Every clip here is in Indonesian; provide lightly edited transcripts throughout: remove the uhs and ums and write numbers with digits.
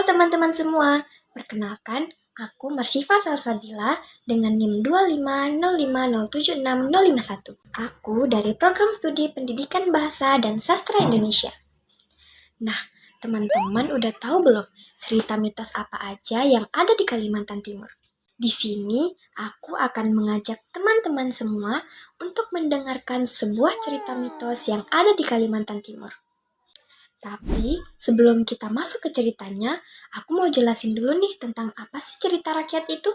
teman-teman semua, perkenalkan aku Marsyifa Salsabila dengan NIM 250507651. Aku dari Program Studi Pendidikan Bahasa dan Sastra Indonesia. Nah, teman-teman udah tahu belum cerita mitos apa aja yang ada di Kalimantan Timur? Di sini aku akan mengajak teman-teman semua untuk mendengarkan sebuah cerita mitos yang ada di Kalimantan Timur. Tapi sebelum kita masuk ke ceritanya, aku mau jelasin dulu nih tentang apa sih cerita rakyat itu.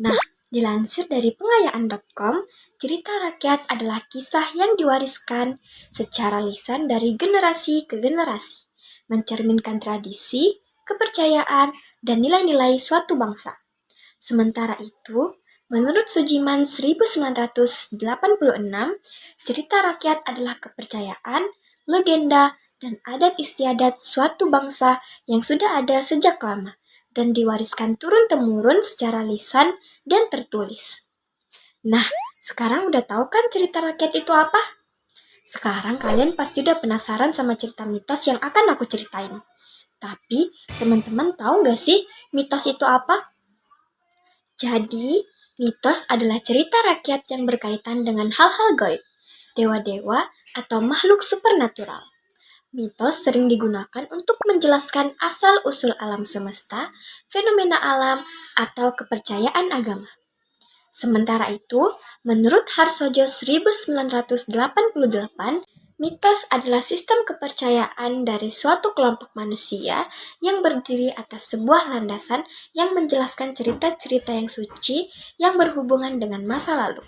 Nah, dilansir dari pengayaan.com, cerita rakyat adalah kisah yang diwariskan secara lisan dari generasi ke generasi, mencerminkan tradisi, kepercayaan, dan nilai-nilai suatu bangsa. Sementara itu, menurut Sujiman 1986, cerita rakyat adalah kepercayaan, legenda, dan adat istiadat suatu bangsa yang sudah ada sejak lama dan diwariskan turun-temurun secara lisan dan tertulis. Nah, sekarang udah tahu kan cerita rakyat itu apa? Sekarang kalian pasti udah penasaran sama cerita mitos yang akan aku ceritain. Tapi, teman-teman tahu gak sih mitos itu apa? Jadi, mitos adalah cerita rakyat yang berkaitan dengan hal-hal gaib, dewa-dewa, atau makhluk supernatural. Mitos sering digunakan untuk menjelaskan asal-usul alam semesta, fenomena alam, atau kepercayaan agama. Sementara itu, menurut Harsojo 1988, mitos adalah sistem kepercayaan dari suatu kelompok manusia yang berdiri atas sebuah landasan yang menjelaskan cerita-cerita yang suci yang berhubungan dengan masa lalu.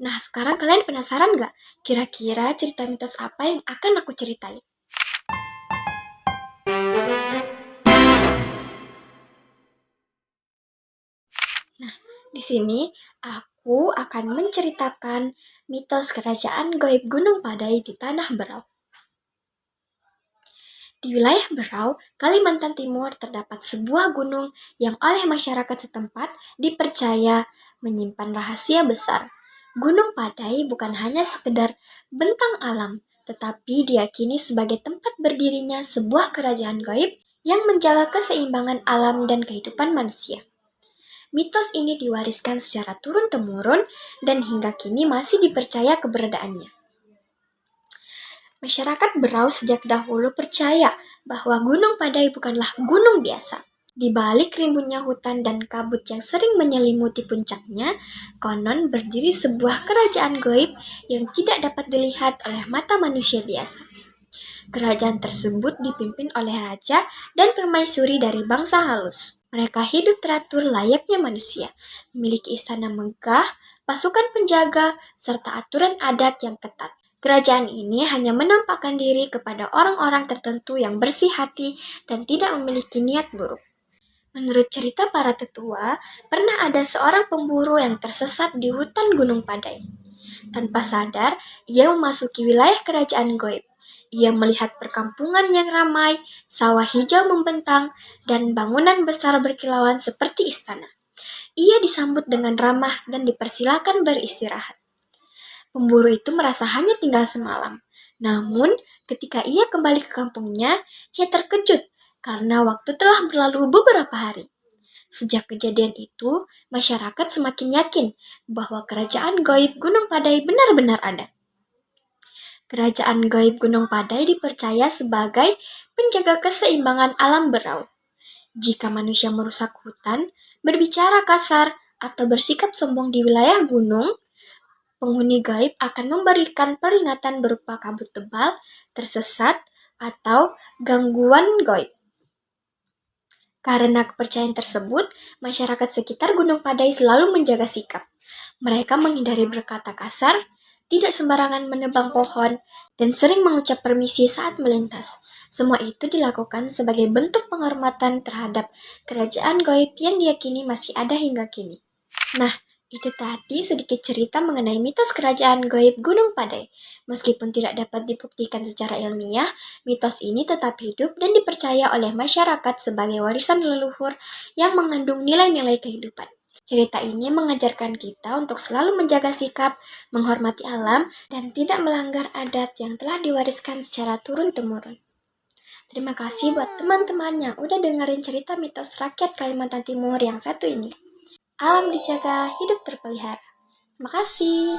Nah, sekarang kalian penasaran gak? Kira-kira cerita mitos apa yang akan aku ceritain? Nah, di sini aku akan menceritakan mitos kerajaan gaib Gunung Padai di Tanah Berau. Di wilayah Berau, Kalimantan Timur terdapat sebuah gunung yang oleh masyarakat setempat dipercaya menyimpan rahasia besar. Gunung Padai bukan hanya sekedar bentang alam, tetapi diyakini sebagai tempat berdirinya sebuah kerajaan gaib yang menjaga keseimbangan alam dan kehidupan manusia. Mitos ini diwariskan secara turun-temurun dan hingga kini masih dipercaya keberadaannya. Masyarakat Berau sejak dahulu percaya bahwa Gunung Padai bukanlah gunung biasa. Di balik rimbunnya hutan dan kabut yang sering menyelimuti puncaknya, konon berdiri sebuah kerajaan gaib yang tidak dapat dilihat oleh mata manusia biasa. Kerajaan tersebut dipimpin oleh raja dan permaisuri dari bangsa halus. Mereka hidup teratur layaknya manusia, memiliki istana megah, pasukan penjaga, serta aturan adat yang ketat. Kerajaan ini hanya menampakkan diri kepada orang-orang tertentu yang bersih hati dan tidak memiliki niat buruk. Menurut cerita para tetua, pernah ada seorang pemburu yang tersesat di hutan Gunung Padai. Tanpa sadar, ia memasuki wilayah kerajaan gaib. Ia melihat perkampungan yang ramai, sawah hijau membentang, dan bangunan besar berkilauan seperti istana. Ia disambut dengan ramah dan dipersilakan beristirahat. Pemburu itu merasa hanya tinggal semalam. Namun, ketika ia kembali ke kampungnya, ia terkejut karena waktu telah berlalu beberapa hari. Sejak kejadian itu, masyarakat semakin yakin bahwa kerajaan gaib Gunung Padai benar-benar ada. Kerajaan gaib Gunung Padai dipercaya sebagai penjaga keseimbangan alam Berau. Jika manusia merusak hutan, berbicara kasar, atau bersikap sombong di wilayah gunung, penghuni gaib akan memberikan peringatan berupa kabut tebal, tersesat, atau gangguan gaib. Karena kepercayaan tersebut, masyarakat sekitar Gunung Padai selalu menjaga sikap. Mereka menghindari berkata kasar, tidak sembarangan menebang pohon, dan sering mengucap permisi saat melintas. Semua itu dilakukan sebagai bentuk penghormatan terhadap kerajaan gaib yang diyakini masih ada hingga kini. Nah, itu tadi sedikit cerita mengenai mitos kerajaan gaib Gunung Padai. Meskipun tidak dapat dibuktikan secara ilmiah, mitos ini tetap hidup dan dipercaya oleh masyarakat sebagai warisan leluhur yang mengandung nilai-nilai kehidupan. Cerita ini mengajarkan kita untuk selalu menjaga sikap, menghormati alam, dan tidak melanggar adat yang telah diwariskan secara turun-temurun. Terima kasih buat teman-teman yang udah dengerin cerita mitos rakyat Kalimantan Timur yang satu ini. Alam dijaga, hidup terpelihara. Terima kasih.